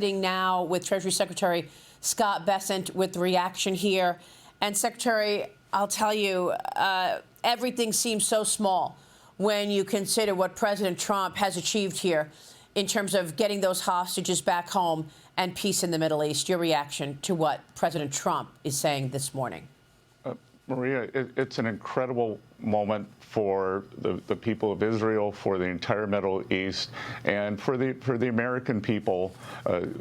Now with Treasury Secretary Scott Bessent with the reaction here. And Secretary, I'll tell you, everything seems so small when you consider what President Trump has achieved here in terms of getting those hostages back home and peace in the Middle East. Your reaction to what President Trump is saying this morning? Maria, it's an incredible moment for the people of Israel, for the entire Middle East, and for the American people.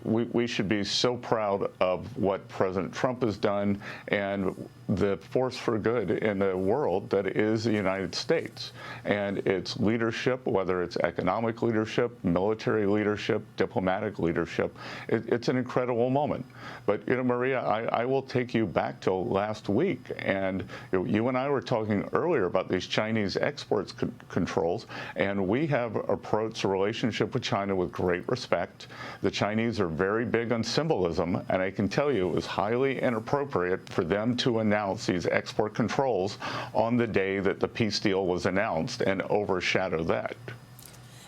We should be so proud of what President Trump has done and the force for good in the world that is the United States. And its leadership, whether it's economic leadership, military leadership, diplomatic leadership, it's an incredible moment. But, Maria, I will take you back to last week. And you and I were talking earlier about these Chinese exports controls, and we have approached the relationship with China with great respect. The Chinese are very big on symbolism, and I can tell you it was highly inappropriate for them to announce these export controls on the day that the peace deal was announced and overshadow that.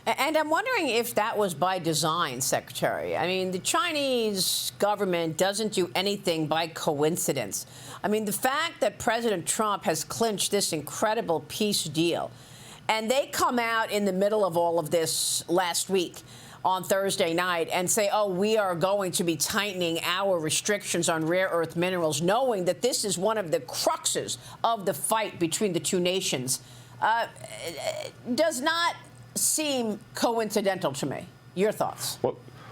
And I'm wondering if that was by design, Secretary. I mean, the Chinese government doesn't do anything by coincidence. I mean, the fact that President Trump has clinched this incredible peace deal, and they come out in the middle of all of this last week on Thursday night and say, oh, we are going to be tightening our restrictions on rare earth minerals, knowing that this is one of the cruxes of the fight between the two nations, does not seem coincidental to me. Your thoughts?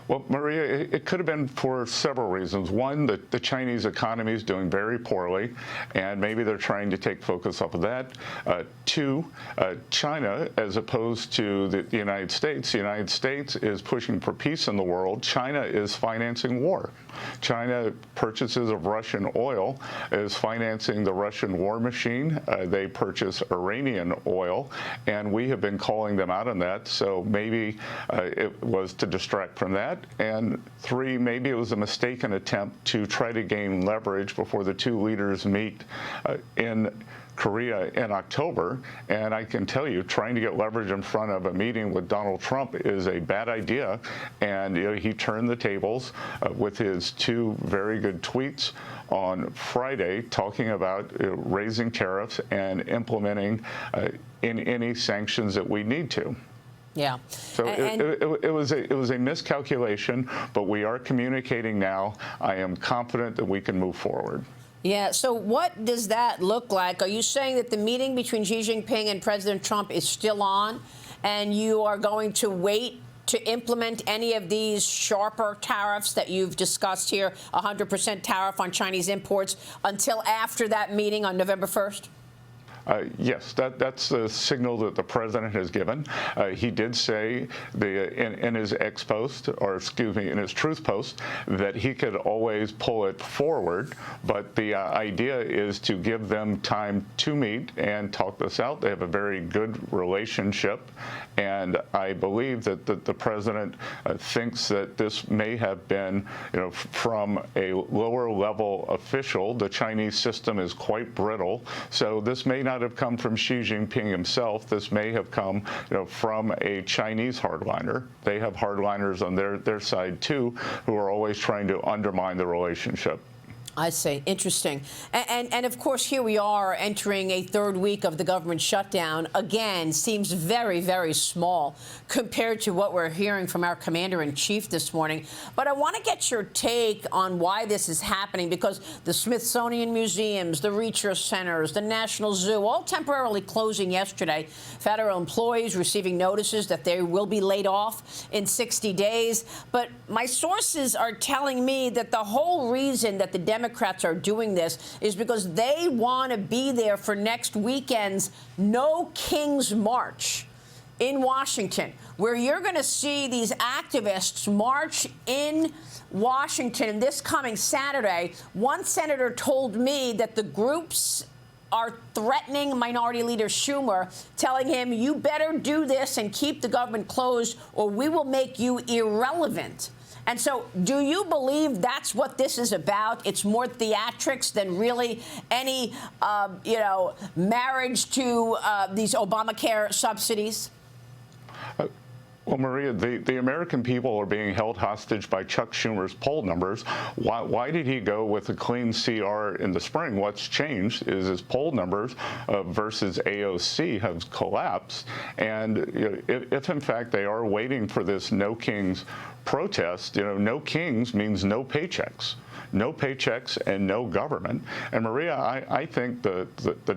Well, Maria, it could have been for several reasons. One, the Chinese economy is doing very poorly, and maybe they're trying to take focus off of that. Two, China, as opposed to the United States is pushing for peace in the world. China is financing war. China purchases of Russian oil is financing the Russian war machine. They purchase Iranian oil, and we have been calling them out on that. So maybe it was to distract from that. And three, maybe it was a mistaken attempt to try to gain leverage before the two leaders meet in Korea in October. And I can tell you, trying to get leverage in front of a meeting with Donald Trump is a bad idea. And he turned the tables with his two very good tweets on Friday, talking about raising tariffs and implementing in any sanctions that we need to. Yeah. So it was a miscalculation, but we are communicating now. I am confident that we can move forward. Yeah. So what does that look like? Are you saying that the meeting between Xi Jinping and President Trump is still on, and you are going to wait to implement any of these sharper tariffs that you've discussed here, 100% tariff on Chinese imports, until after that meeting on November 1st? Yes, that's the signal that the president has given. He did say in his ex post, or excuse me, in his truth post, that he could always pull it forward. But the idea is to give them time to meet and talk this out. They have a very good relationship, and I believe that the president thinks that this may have been, from a lower level official. The Chinese system is quite brittle, so this may not have come from Xi Jinping himself. This may have come, from a Chinese hardliner. They have hardliners on their side too, who are always trying to undermine the relationship. I see. Interesting. And of course, here we are entering a third week of the government shutdown. Again, seems very, very small compared to what we're hearing from our commander-in-chief this morning. But I want to get your take on why this is happening, because the Smithsonian museums, the research centers, the National Zoo, all temporarily closing yesterday. Federal employees receiving notices that they will be laid off in 60 days. But my sources are telling me that the whole reason that the Democrats are doing this is because they want to be there for next weekend's No King's March in Washington, where you're going to see these activists march in Washington this coming Saturday. One senator told me that the groups are threatening Minority Leader Schumer, telling him, you better do this and keep the government closed, or we will make you irrelevant. And so do you believe that's what this is about? It's more theatrics than really any, marriage to these Obamacare subsidies? Well, Maria, the American people are being held hostage by Chuck Schumer's poll numbers. Why did he go with a clean CR in the spring? What's changed is his poll numbers versus AOC have collapsed. And if in fact they are waiting for this No Kings protest, no kings means no paychecks. No paychecks and no government. And Maria, I think the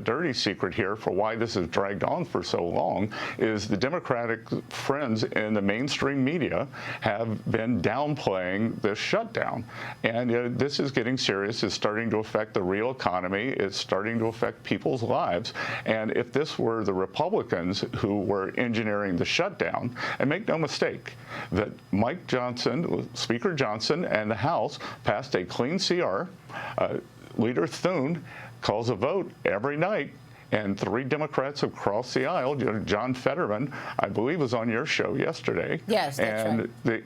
dirty secret here for why this has dragged on for so long is the Democratic friends in the mainstream media have been downplaying this shutdown. And this is getting serious. It's starting to affect the real economy. It's starting to affect people's lives. And if this were the Republicans who were engineering the shutdown, and make no mistake that Mike Johnson, Speaker Johnson, and the House passed a clean CR. Leader Thune calls a vote every night, and 3 Democrats have crossed the aisle. John Fetterman, I believe, was on your show yesterday. Yes, that's and right.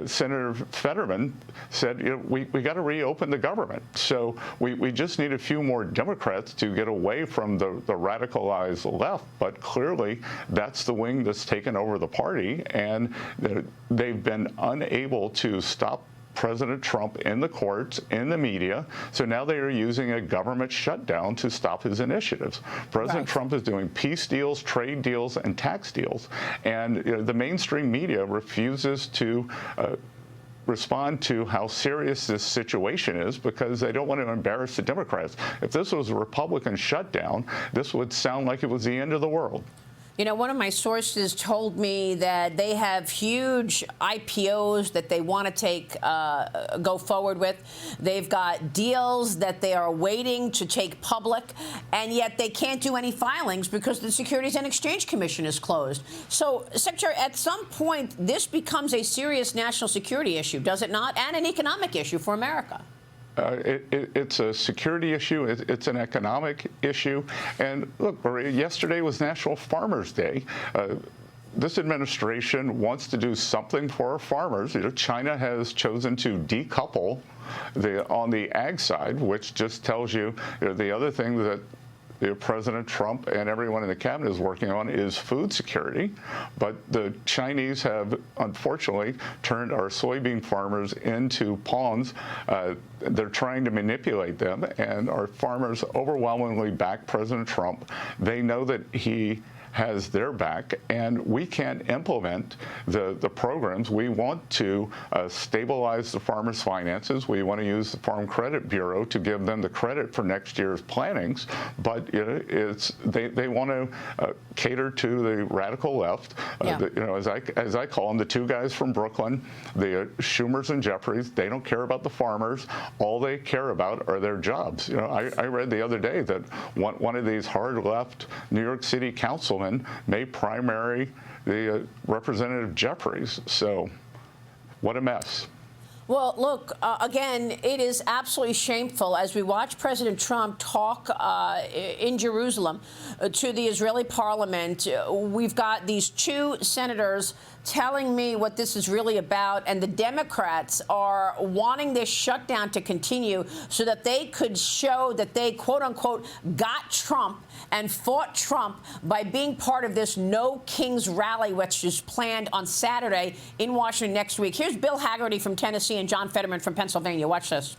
Senator Fetterman said, we got to reopen the government. So we just need a few more Democrats to get away from the radicalized left. But clearly, that's the wing that's taken over the party, and they've been unable to stop President Trump in the courts, in the media. So now they are using a government shutdown to stop his initiatives. President Trump is doing peace deals, trade deals, and tax deals. And the mainstream media refuses to respond to how serious this situation is because they don't want to embarrass the Democrats. If this was a Republican shutdown, this would sound like it was the end of the world. One of my sources told me that they have huge IPOs that they want to go forward with. They've got deals that they are waiting to take public, and yet they can't do any filings because the Securities and Exchange Commission is closed. So, Secretary, at some point, this becomes a serious national security issue, does it not? And an economic issue for America. It's a security issue. It's an economic issue. And look, Maria, yesterday was National Farmers Day. This administration wants to do something for our farmers. China has chosen to decouple on the ag side, which just tells you, the other thing that President Trump and everyone in the cabinet is working on is food security. But the Chinese have, unfortunately, turned our soybean farmers into pawns. They're trying to manipulate them, and our farmers overwhelmingly back President Trump. They know that he has their back, and we can't implement the programs. We want to stabilize the farmers' finances. We want to use the Farm Credit Bureau to give them the credit for next year's plantings, but they want to cater to the radical left. As I call them, the 2 guys from Brooklyn, the Schumers and Jeffries. They don't care about the farmers. All they care about are their jobs. I read the other day that one of these hard left New York City councilmen may primary the Representative Jeffries. So what a mess. Well, look, again, it is absolutely shameful as we watch President Trump talk in Jerusalem to the Israeli parliament. We've got these 2 senators telling me what this is really about, and the Democrats are wanting this shutdown to continue so that they could show that they, quote unquote, got Trump and fought Trump by being part of this No Kings rally, which is planned on Saturday in Washington next week. Here's Bill Hagerty from Tennessee and John Fetterman from Pennsylvania. Watch this.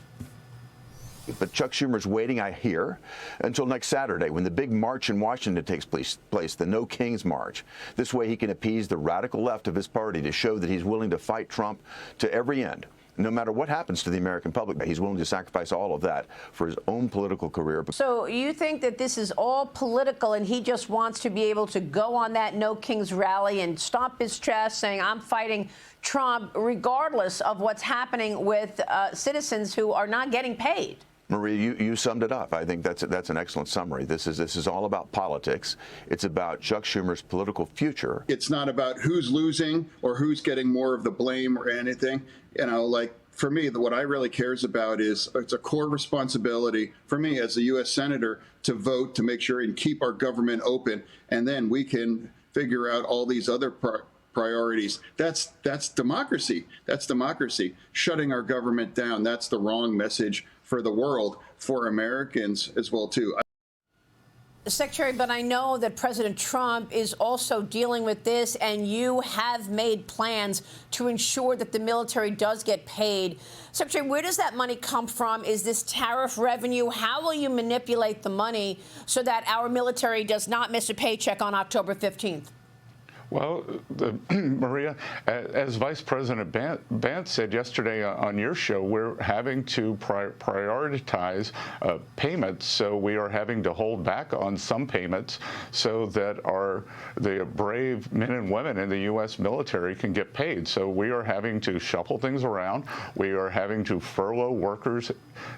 But Chuck Schumer's waiting, I hear, until next Saturday when the big march in Washington takes place, the No Kings March. This way he can appease the radical left of his party to show that he's willing to fight Trump to every end. No matter what happens to the American public, he's willing to sacrifice all of that for his own political career. So you think that this is all political and he just wants to be able to go on that No Kings rally and stomp his chest saying, I'm fighting Trump, regardless of what's happening with citizens who are not getting paid? Maria, you summed it up. I think that's an excellent summary. This is all about politics. It's about Chuck Schumer's political future. It's not about who's losing or who's getting more of the blame or anything. For me, what I really cares about is it's a core responsibility for me as a U.S. Senator to vote to make sure and keep our government open, and then we can figure out all these other priorities. That's democracy. That's democracy. Shutting our government down, that's the wrong message for the world, for Americans as well, too. Secretary, but I know that President Trump is also dealing with this, and you have made plans to ensure that the military does get paid. Secretary, where does that money come from? Is this tariff revenue? How will you manipulate the money so that our military does not miss a paycheck on October 15th? Well, Maria, as Vice President Bessent said yesterday on your show, we're having to prioritize payments. So we are having to hold back on some payments so that the brave men and women in the U.S. military can get paid. So we are having to shuffle things around. We are having to furlough workers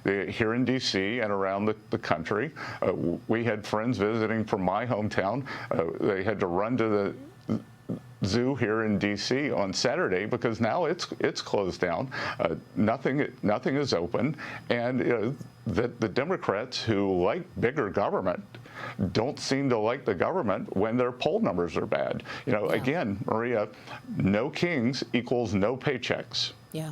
here in D.C. and around the country. We had friends visiting from my hometown. They had to run to the zoo here in D.C. on Saturday because now it's closed down. Nothing is open, and the Democrats who like bigger government don't seem to like the government when their poll numbers are bad. Again, Maria, no kings equals no paychecks. Yeah.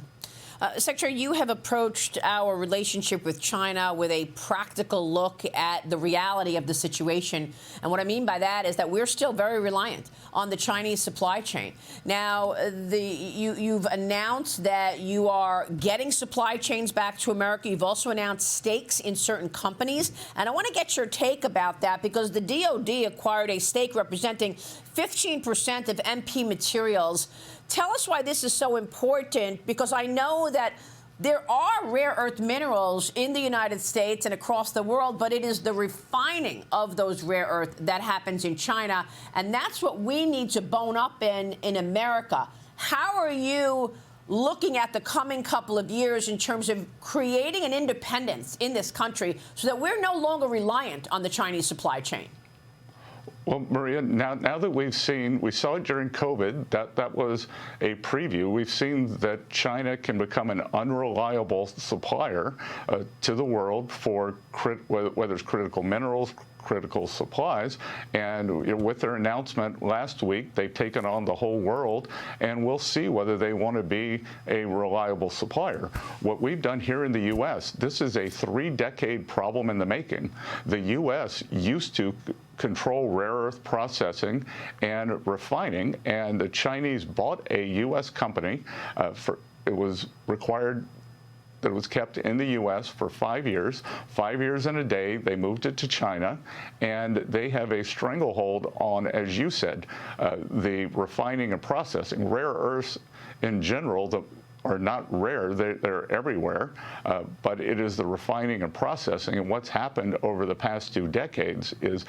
Secretary, you have approached our relationship with China with a practical look at the reality of the situation. And what I mean by that is that we're still very reliant on the Chinese supply chain. Now, you've announced that you are getting supply chains back to America. You've also announced stakes in certain companies. And I want to get your take about that because the DOD acquired a stake representing 15% of MP Materials. Tell us why this is so important, because I know that there are rare earth minerals in the United States and across the world, but it is the refining of those rare earth that happens in China, and that's what we need to bone up in America. How are you looking at the coming couple of years in terms of creating an independence in this country so that we're no longer reliant on the Chinese supply chain? Well, Maria, now that we saw it during COVID, that was a preview. We've seen that China can become an unreliable supplier to the world for whether it's critical minerals, critical supplies, and with their announcement last week, they've taken on the whole world, and we'll see whether they want to be a reliable supplier. What we've done here in the U.S., this is a 3-decade problem in the making. The U.S. used to control rare earth processing and refining, and the Chinese bought a U.S. company. It was required that it was kept in the U.S. for 5 years. 5 years and a day, they moved it to China, and they have a stranglehold on, as you said, the refining and processing. Rare earths in general are not rare, they're everywhere, but it is the refining and processing. And what's happened over the past 2 decades is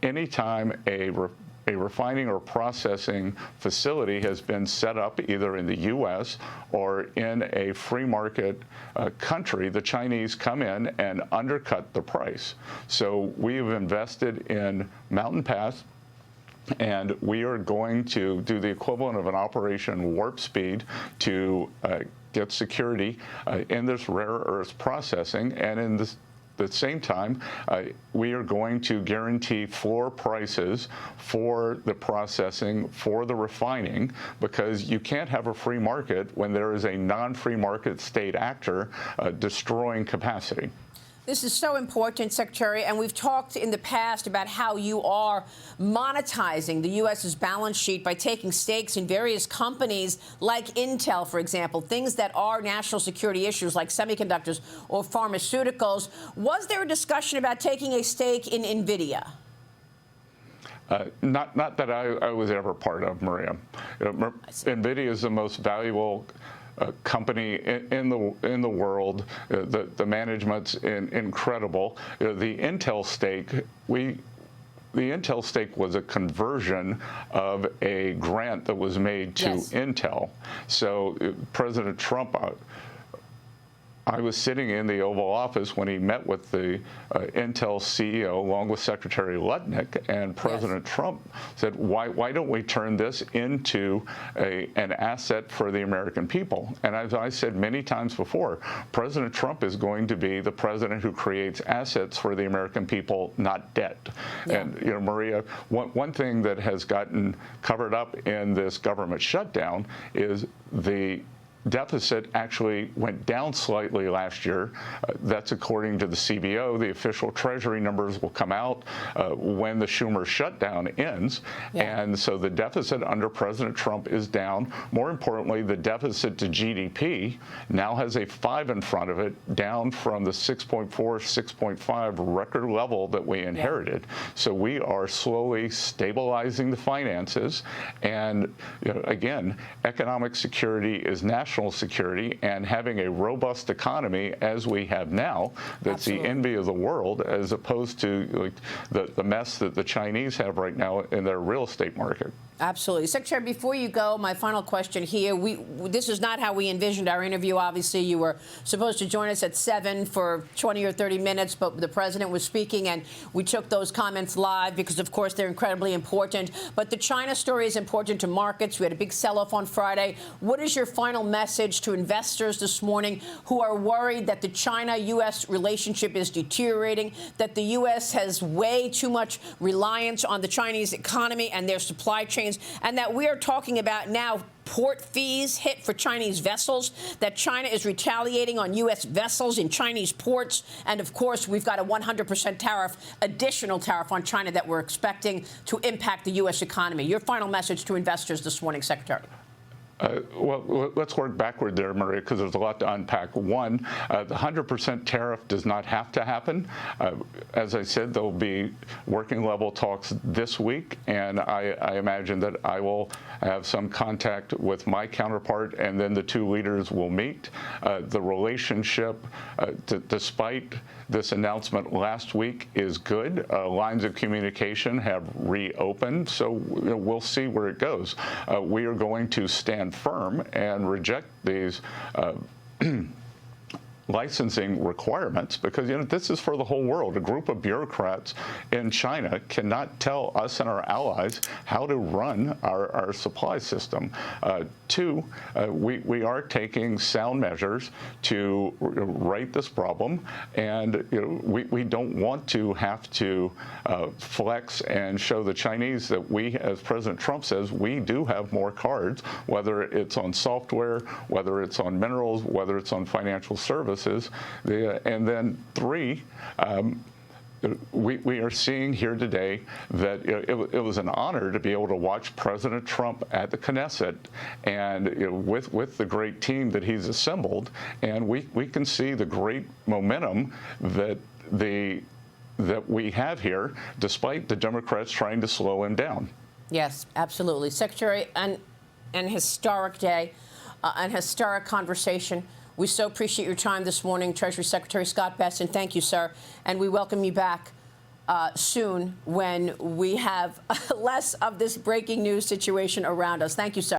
anytime a refining or processing facility has been set up either in the U.S. or in a free market country, the Chinese come in and undercut the price. So we have invested in Mountain Pass, and we are going to do the equivalent of an Operation Warp Speed to get security in this rare earth processing. And in the same time, we are going to guarantee floor prices for the processing, for the refining, because you can't have a free market when there is a non-free market state actor destroying capacity. This is so important, Secretary, and we've talked in the past about how you are monetizing the U.S.'s balance sheet by taking stakes in various companies like Intel, for example, things that are national security issues like semiconductors or pharmaceuticals. Was there a discussion about taking a stake in NVIDIA? Not that I was ever part of, Maria. NVIDIA is the most valuable company in the world. The management's incredible. The Intel stake, the Intel stake was a conversion of a grant that was made to Intel. So President Trump, I was sitting in the Oval Office when he met with the Intel CEO along with Secretary Lutnick, and President Trump said, why don't we turn this into an asset for the American people? And as I said many times before, President Trump is going to be the president who creates assets for the American people, not debt. And, Maria, one thing that has gotten covered up in this government shutdown is the deficit actually went down slightly last year. That's according to the CBO. The official Treasury numbers will come out when the Schumer shutdown ends. Yeah. And so the deficit under President Trump is down. More importantly, the deficit to GDP now has a 5 in front of it, down from the 6.4, 6.5 record level that we inherited. Yeah. So we are slowly stabilizing the finances. And again, economic security is national security, and having a robust economy as we have now, that's Absolutely. The envy of the world, as opposed to the mess that the Chinese have right now in their real estate market. Absolutely. Secretary, before you go, my final question here. This is not how we envisioned our interview. Obviously, you were supposed to join us at 7 for 20 or 30 minutes, but the president was speaking, and we took those comments live because, of course, they're incredibly important. But the China story is important to markets. We had a big sell-off on Friday. What is your final message to investors this morning who are worried that the China-U.S. relationship is deteriorating, that the U.S. has way too much reliance on the Chinese economy and their supply chain, and that we are talking about now port fees hit for Chinese vessels, that China is retaliating on U.S. vessels in Chinese ports, and of course we've got a 100% tariff, additional tariff on China that we're expecting to impact the U.S. economy. Your final message to investors this morning, Secretary. Well, let's work backward there, Maria, because there's a lot to unpack. One, the 100% tariff does not have to happen. As I said, there'll be working level talks this week, and I imagine that I will have some contact with my counterpart, and then the two leaders will meet. The relationship, despite this announcement last week, is good. Lines of communication have reopened, so we'll see where it goes. We are going to stand firm and reject these licensing requirements, because this is for the whole world. A group of bureaucrats in China cannot tell us and our allies how to run our supply system. Two, we are taking sound measures to right this problem, and we don't want to have to flex and show the Chinese that we, as President Trump says, we do have more cards, whether it's on software, whether it's on minerals, whether it's on financial services. And then three, we are seeing here today that it was an honor to be able to watch President Trump at the Knesset, and with the great team that he's assembled, and we can see the great momentum that we have here, despite the Democrats trying to slow him down. Yes, absolutely. Secretary, an historic day, an historic conversation. We so appreciate your time this morning, Treasury Secretary Scott Bessent. Thank you, sir. And we welcome you back soon when we have less of this breaking news situation around us. Thank you, sir.